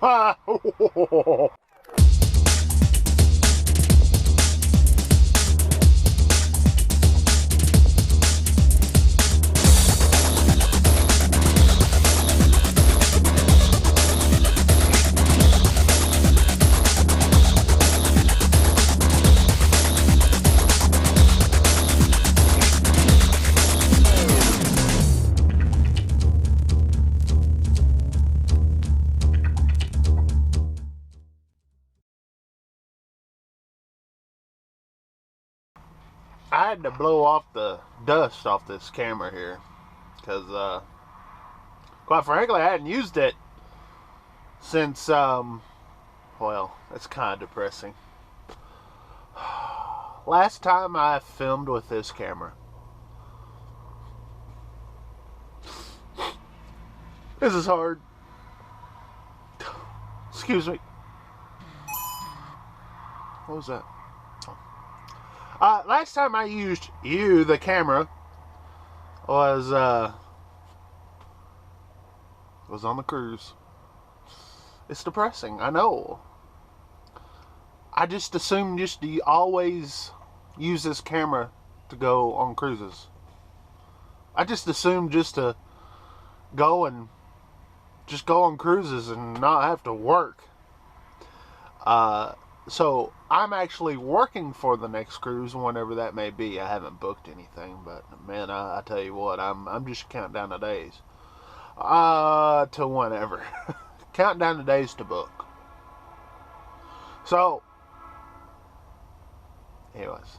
I had to blow off the dust off this camera here because, quite frankly, I hadn't used it since, well, it's kind of depressing. Last time I filmed with this camera. This is hard. Excuse me. What was that? Last time I used the camera, was on the cruise. It's depressing, I know. I just assumed just to always use this camera to go on cruises. I just assumed just to go on cruises and not have to work. So I'm actually working for the next cruise, whenever that may be. I haven't booked anything, but man, I tell you what, I'm just counting down the days to whenever. Counting down the days to book. So, anyways,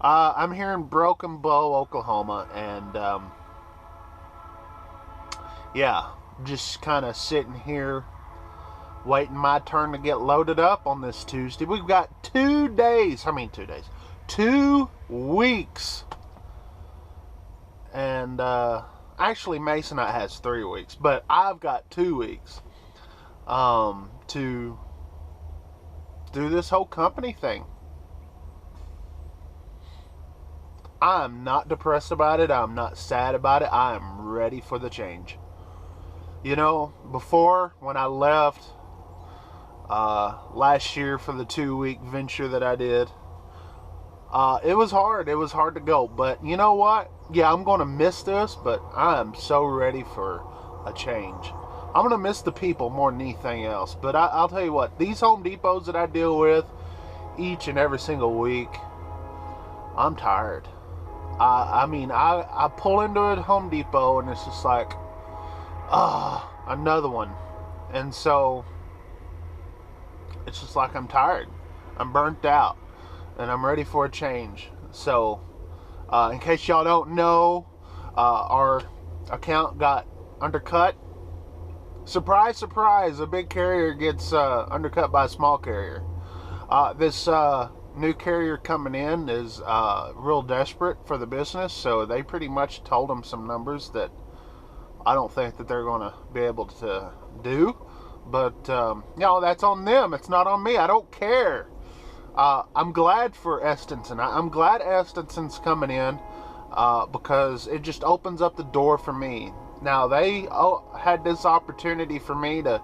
I'm here in Broken Bow, Oklahoma, and yeah, just kind of sitting here waiting my turn to get loaded up on this Tuesday. We've got 2 days. 2 weeks. And actually Masonite has 3 weeks, but I've got 2 weeks to do this whole company thing. I'm not depressed about it. I'm not sad about it. I am ready for the change. You know, before, when I left last year for the 2-week venture that I did, it was hard. It was hard to go. But you know what? Yeah, I'm going to miss this, but I am so ready for a change. I'm going to miss the people more than anything else. But I'll tell you what, these Home Depots that I deal with each and every single week, I'm tired. I mean, I pull into a Home Depot and it's just like, another one. And so it's just like I'm tired. I'm burnt out. And I'm ready for a change. So, in case y'all don't know, our account got undercut. Surprise, surprise, a big carrier gets undercut by a small carrier. This new carrier coming in is real desperate for the business, so they pretty much told them some numbers that I don't think that they're going to be able to do. But, you know, that's on them. It's not on me. I don't care. I'm glad for Estenson. I'm glad Estenson's coming in because it just opens up the door for me. Now, they had this opportunity for me to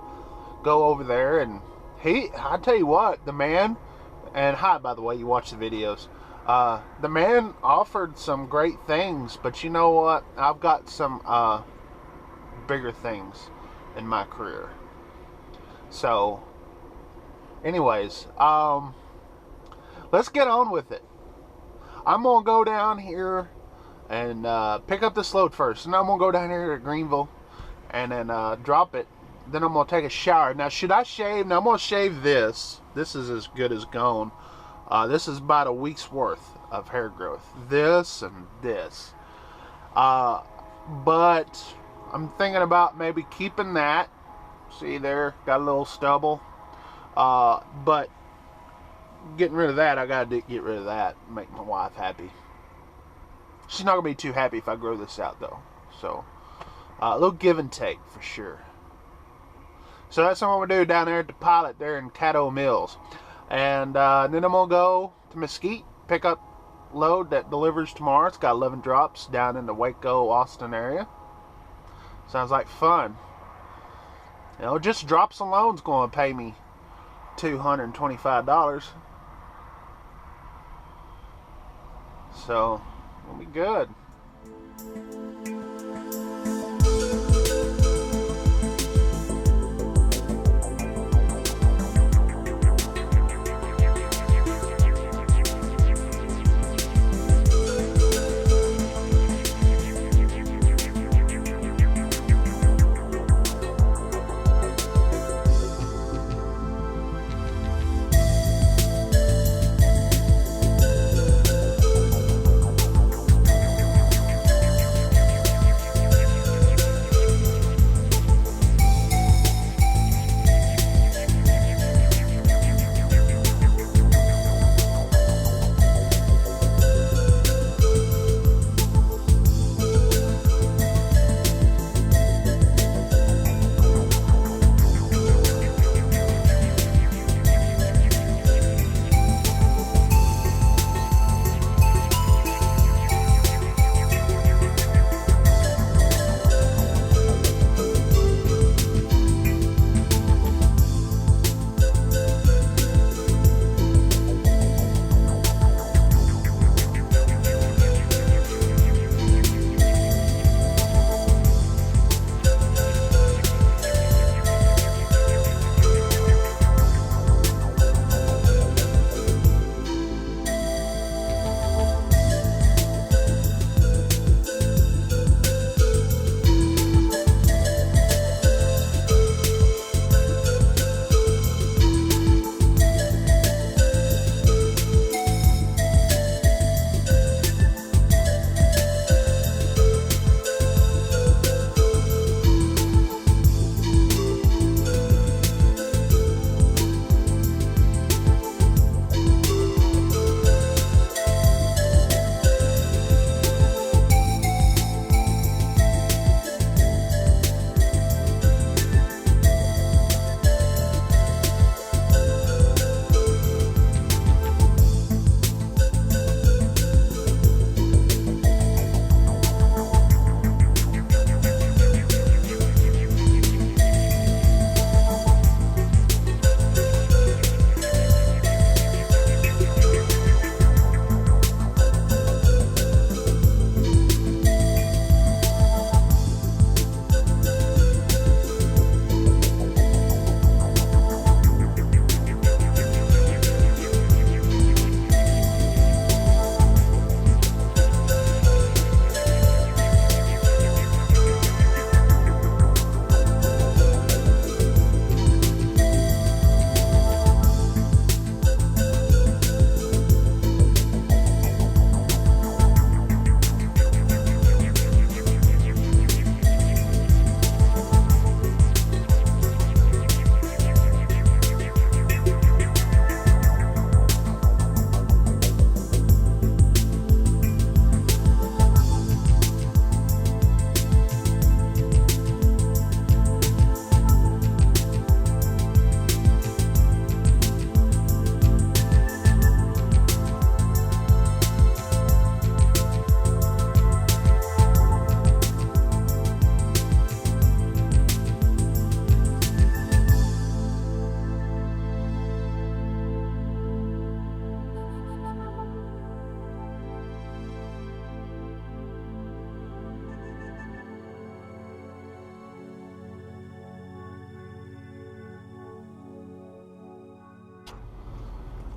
go over there, and I tell you what, the man, and hi, by the way, you watch the videos, the man offered some great things, but you know what? I've got some bigger things in my career. So, anyways, let's get on with it. I'm going to go down here and pick up this load first. And I'm going to go down here to Greenville and then drop it. Then I'm going to take a shower. Now, should I shave? Now, I'm going to shave this. This is as good as gone. This is about a week's worth of hair growth. This and this. But I'm thinking about maybe keeping that. See there? Got a little stubble. But getting rid of that, I gotta get rid of that and make my wife happy. She's not gonna be too happy if I grow this out though. So a little give and take for sure. So that's what I'm gonna do down there at the Pilot there in Caddo Mills. And then I'm gonna go to Mesquite, pick up load that delivers tomorrow. It's got 11 drops down in the Waco, Austin area. Sounds like fun. You know, just drops alone's going to pay me $225. So, we'll be good.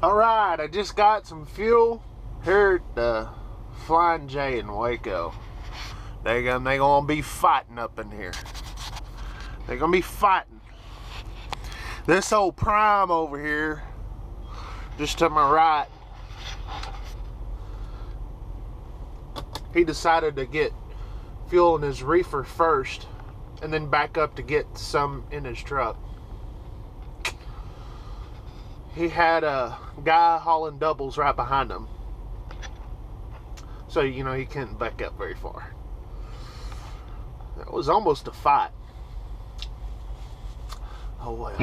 Alright, I just got some fuel here at the Flying J in Waco. They gonna be fighting up in here. They're gonna be fighting. This old Prime over here, just to my right, he decided to get fuel in his reefer first and then back up to get some in his truck. He had a guy hauling doubles right behind him, so you know he couldn't back up very far. It was almost a fight. Oh well.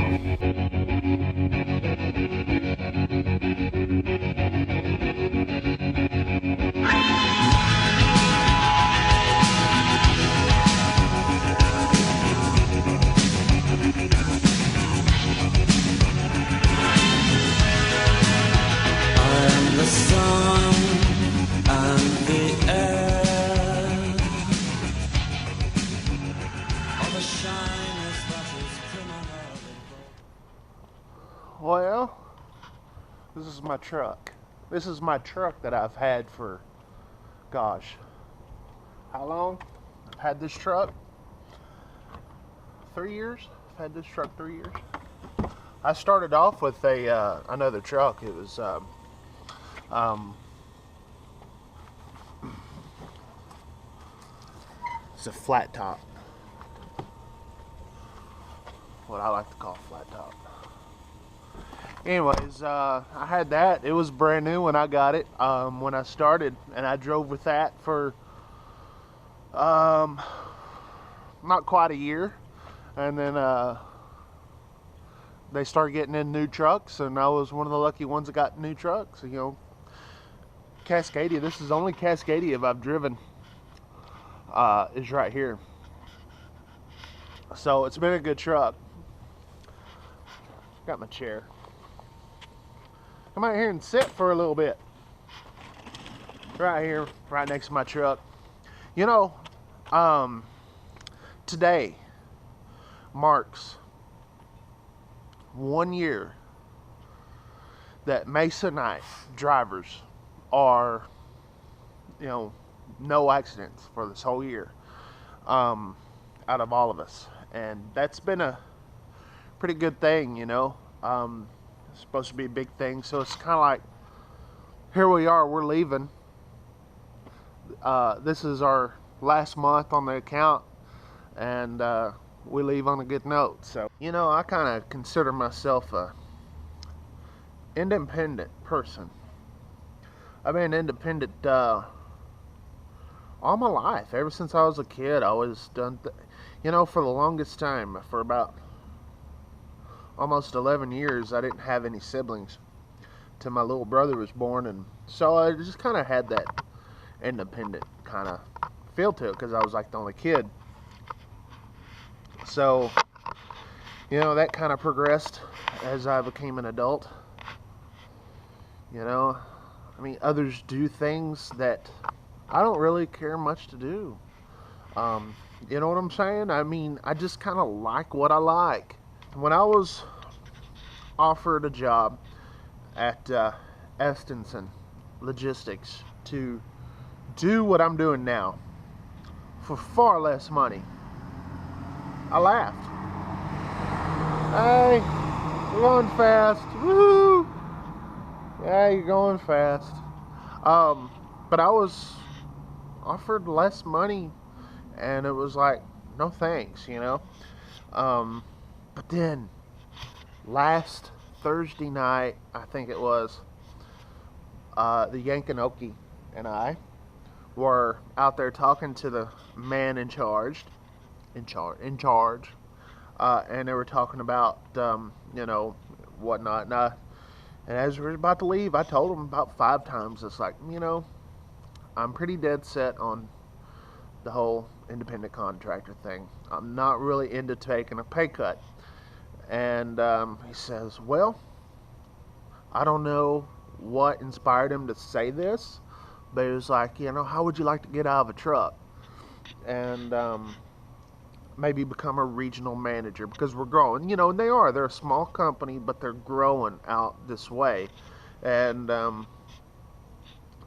Well, this is my truck. This is my truck that I've had for, gosh, how long? I've had this truck 3 years. I've had this truck 3 years. I started off with another truck. It was it's a flat top. What I like to call flat top. Anyways, I had that. It was brand new when I got it, when I started, and I drove with that for not quite a year, and then they started getting in new trucks, and I was one of the lucky ones that got new trucks. You know, Cascadia. This is the only Cascadia I've driven. Is right here. So it's been a good truck. Got my chair. Come out here and sit for a little bit. Right here, right next to my truck. You know, today marks 1 year that Masonite drivers are, you know, no accidents for this whole year, out of all of us, and that's been a pretty good thing, you know. It's supposed to be a big thing, so it's kind of like, here we are, we're leaving. This is our last month on the account, and we leave on a good note. So, you know, I kind of consider myself a independent person. I've been independent all my life. Ever since I was a kid, I always done, you know, for the longest time, for about almost 11 years, I didn't have any siblings till my little brother was born, and so I just kind of had that independent kind of feel to it because I was like the only kid. So, you know, that kind of progressed as I became an adult. You know, I mean, others do things that I don't really care much to do. You know what I'm saying? I mean, I just kind of like what I like. When I was offered a job at Estenson Logistics to do what I'm doing now for far less money, I laughed. Hey, you're going fast. Woo! Yeah, you're going fast. But I was offered less money, and it was like, no thanks, you know. But then last Thursday night, I think it was, the Yankanoki and I were out there talking to the man in charge, and they were talking about, you know, whatnot. And as we were about to leave, I told them about 5 times, it's like, you know, I'm pretty dead set on the whole independent contractor thing. I'm not really into taking a pay cut. And he says, well, I don't know what inspired him to say this, but he was like, you know, how would you like to get out of a truck and maybe become a regional manager, because we're growing, you know. And they're a small company, but they're growing out this way. And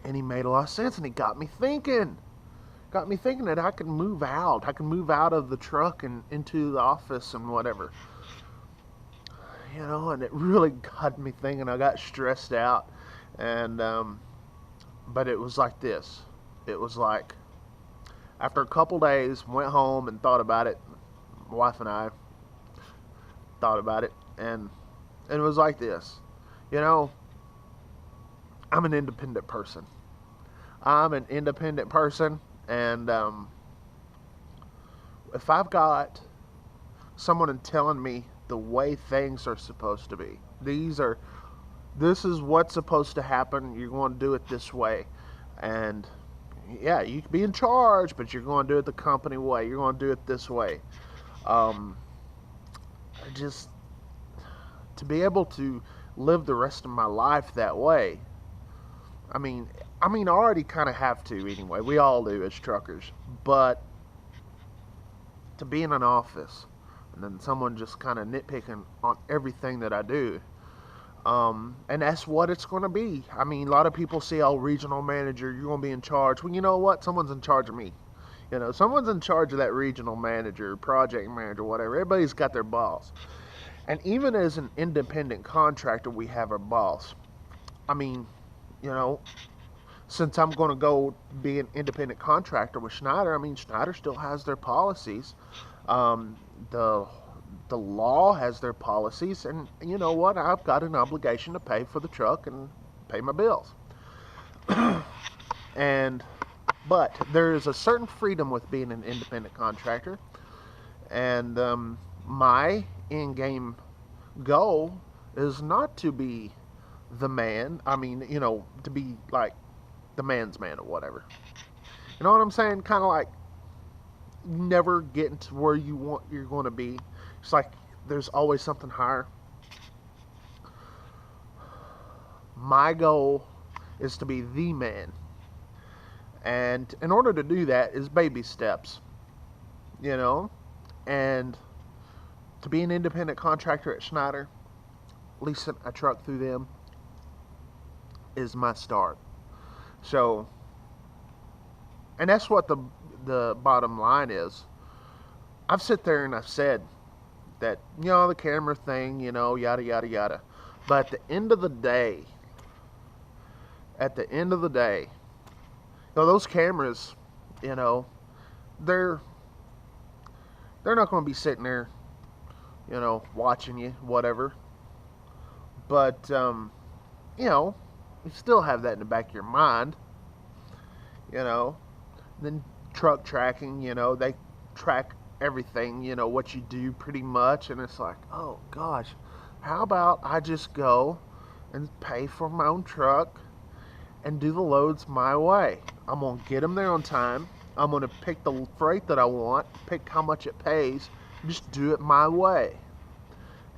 he made a lot of sense, and he got me thinking that I can move out of the truck and into the office and whatever, you know. And it really got me thinking. I got stressed out, and but it was like this. It was like, after a couple days, went home and thought about it. My wife and I thought about it, and it was like this. You know, I'm an independent person. And if I've got someone telling me the way things are supposed to be, this is what's supposed to happen, you're going to do it this way, and yeah, you can be in charge, but you're going to do it the company way, you're going to do it this way. Just to be able to live the rest of my life that way, I mean, I already kind of have to anyway. We all do as truckers. But to be in an office and then someone just kind of nitpicking on everything that I do, And that's what it's going to be. I mean, a lot of people say, oh, regional manager, you're going to be in charge. Well, you know what? Someone's in charge of me. You know, someone's in charge of that regional manager, project manager, whatever. Everybody's got their boss. And even as an independent contractor, we have our boss. I mean, you know, since I'm going to go be an independent contractor with Schneider, I mean, Schneider still has their policies. Um, the the law has their policies, and you know what? I've got an obligation to pay for the truck and pay my bills. And but there is a certain freedom with being an independent contractor, and my in-game goal is not to be the man. I mean, you know, to be like the man's man or whatever. You know what I'm saying? Kind of like never getting to where you're going to be. It's like there's always something higher. My goal is to be the man. And in order to do that is baby steps, you know, and to be an independent contractor at Schneider, leasing a truck through them is my start. So, and that's what the bottom line is. I've sit there and I've said that, you know, the camera thing, you know, yada, yada, yada. But at the end of the day, you know, those cameras, you know, they're not going to be sitting there, you know, watching you, whatever. But, you know, you still have that in the back of your mind, you know. Then truck tracking, you know, they track everything, you know, what you do pretty much. And it's like, oh, gosh, how about I just go and pay for my own truck and do the loads my way. I'm going to get them there on time. I'm going to pick the freight that I want, pick how much it pays, just do it my way.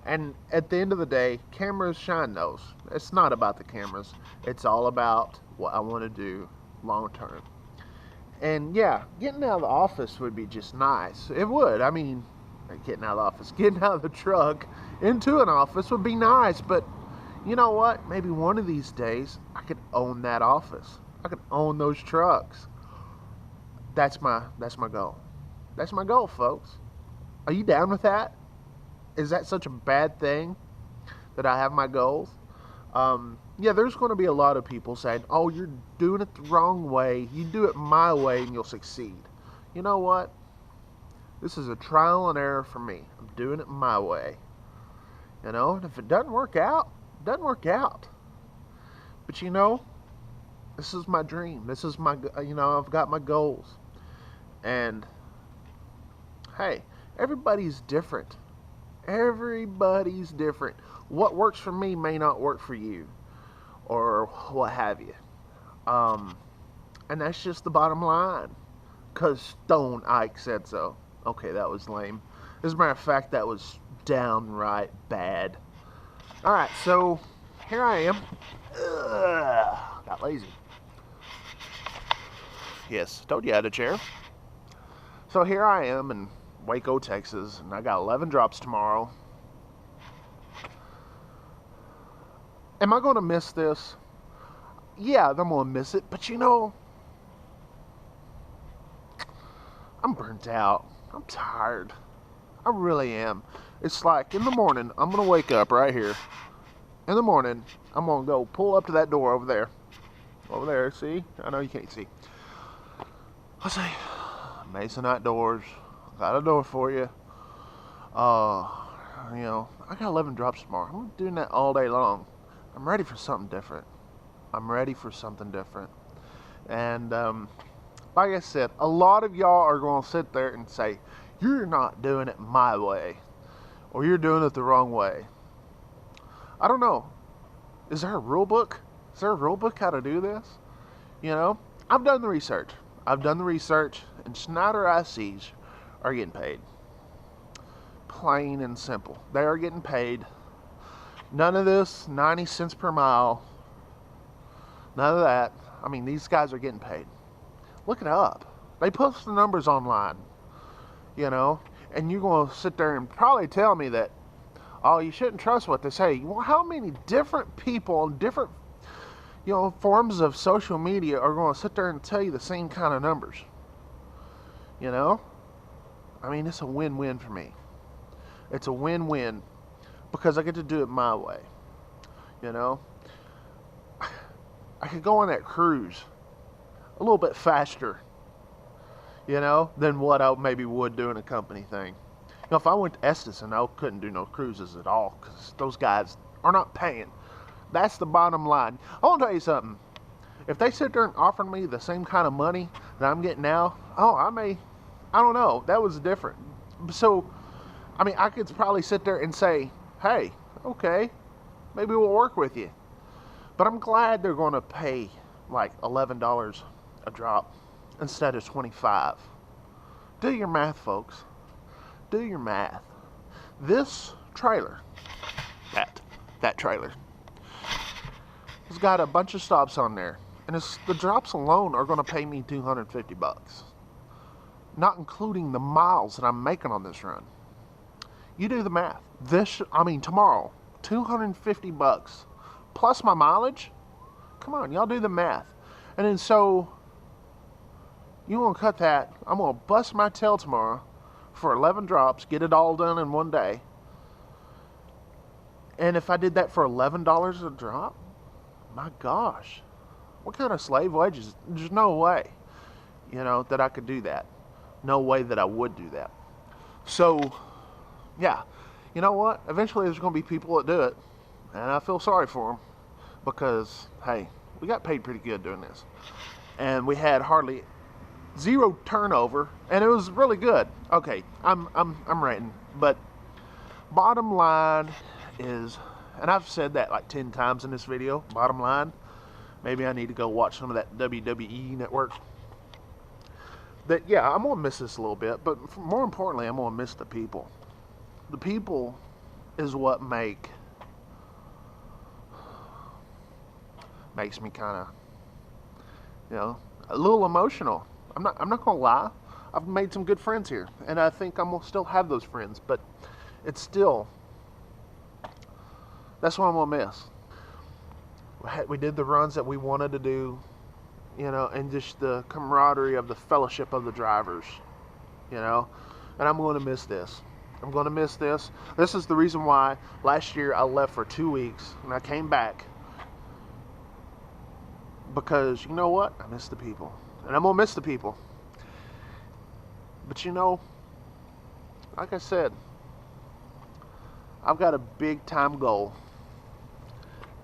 And at the end of the day, cameras shine those. It's not about the cameras. It's all about what I want to do long term. And yeah, getting out of the office would be just nice. It would. I mean, getting out of the office, getting out of the truck into an office would be nice, but you know what? Maybe one of these days I could own that office. I could own those trucks. That's my goal. That's my goal, folks. Are you down with that? Is that such a bad thing that I have my goals? Yeah, there's going to be a lot of people saying, "Oh, you're doing it the wrong way. You do it my way and you'll succeed." You know what? This is a trial and error for me. I'm doing it my way. You know, and if it doesn't work out, doesn't work out. But you know, this is my dream. This is my, you know, I've got my goals. And hey, everybody's different. Everybody's different. What works for me may not work for you, or what have you. And that's just the bottom line. Cause Stone Ike said so. Okay, that was lame. As a matter of fact, that was downright bad. Alright, so here I am. Ugh, got lazy. Yes, told you I had a chair. So here I am in Waco, Texas, and I got 11 drops tomorrow. Am I going to miss this? Yeah, I'm going to miss it, but you know, I'm burnt out. I'm tired. I really am. It's like in the morning, I'm going to wake up right here. In the morning, I'm going to go pull up to that door over there. Over there, see? I know you can't see. Let's see. Masonite doors. Got a door for you. You know, I got 11 drops tomorrow. I'm doing that all day long. I'm ready for something different. I'm ready for something different. And, like I said, a lot of y'all are going to sit there and say, you're not doing it my way. Or you're doing it the wrong way. I don't know. Is there a rule book? Is there a rule book how to do this? You know, I've done the research. And Schneider ICs are getting paid. Plain and simple. They are getting paid. None of this 90 cents per mile. None of that. I mean, these guys are getting paid. Look it up. They post the numbers online. You know, and you're going to sit there and probably tell me that, oh, you shouldn't trust what they say. Well, how many different people on different, forms of social media are going to sit there and tell you the same kind of numbers? I mean, it's a win-win for me. It's a win-win because I get to do it my way. I could go on that cruise a little bit faster, than what I maybe would doing a company thing. If I went to Estes, and I couldn't do no cruises at all because those guys are not paying. That's the bottom line. I want to tell you something. If they sit there and offer me the same kind of money that I'm getting now, I don't know. That was different. So, I mean, I could probably sit there and say, hey, okay, maybe we'll work with you. But I'm glad they're going to pay like $11 a drop instead of $25. Do your math, folks. Do your math. This trailer, that trailer, has got a bunch of stops on there. And the drops alone are going to pay me $250. Not including the miles that I'm making on this run. You do the math. Tomorrow, $250 plus my mileage. Come on, y'all do the math. And then so, you want to cut that. I'm going to bust my tail tomorrow for 11 drops, get it all done in one day. And if I did that for $11 a drop, my gosh, what kind of slave wages? There's no way, that I could do that. No way that I would do that. So, yeah, you know what? Eventually there's going to be people that do it, and I feel sorry for them because, hey, we got paid pretty good doing this, and we had hardly zero turnover, and it was really good. Okay, I'm ranting, but bottom line is, and I've said that like 10 times in this video. Bottom line, maybe I need to go watch some of that WWE network. That, yeah, I'm going to miss this a little bit, but more importantly, I'm going to miss the people. The people is what makes me kind of, a little emotional. I'm not going to lie. I've made some good friends here, and I think I'm going to still have those friends, but it's still, that's what I'm going to miss. We did the runs that we wanted to do, and just the camaraderie of the fellowship of the drivers, and I'm going to miss this. I'm going to miss this. This is the reason why last year I left for 2 weeks, and I came back, because, you know what? I miss the people, and I'm going to miss the people. But, like I said, I've got a big time goal,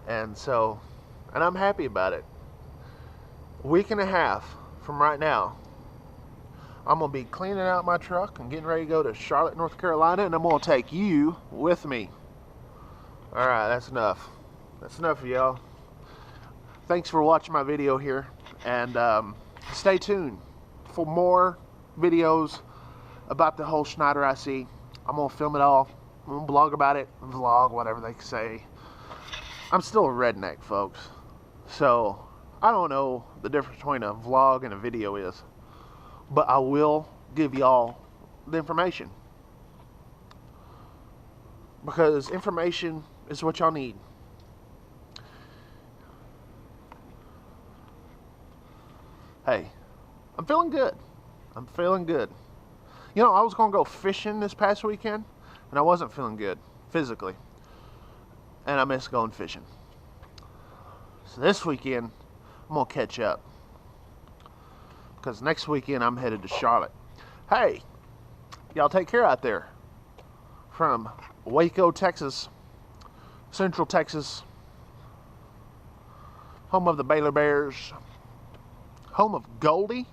and I'm happy about it. A week and a half from right now, I'm going to be cleaning out my truck and getting ready to go to Charlotte, North Carolina, and I'm going to take you with me. Alright, that's enough. That's enough of y'all. Thanks for watching my video here, and stay tuned for more videos about the whole Schneider IC. I'm going to film it all. I'm going to blog about it. Vlog, whatever they say. I'm still a redneck, folks. So, I don't know the difference between a vlog and a video is, but I will give y'all the information, because information is what y'all need. Hey, I'm feeling good. I'm feeling good. I was going to go fishing this past weekend, and I wasn't feeling good physically, and I missed going fishing. So this weekend, I'm going to catch up, because next weekend I'm headed to Charlotte. Hey, y'all take care out there. From Waco, Texas, Central Texas, home of the Baylor Bears, home of Goldie,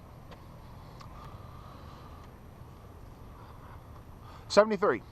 73.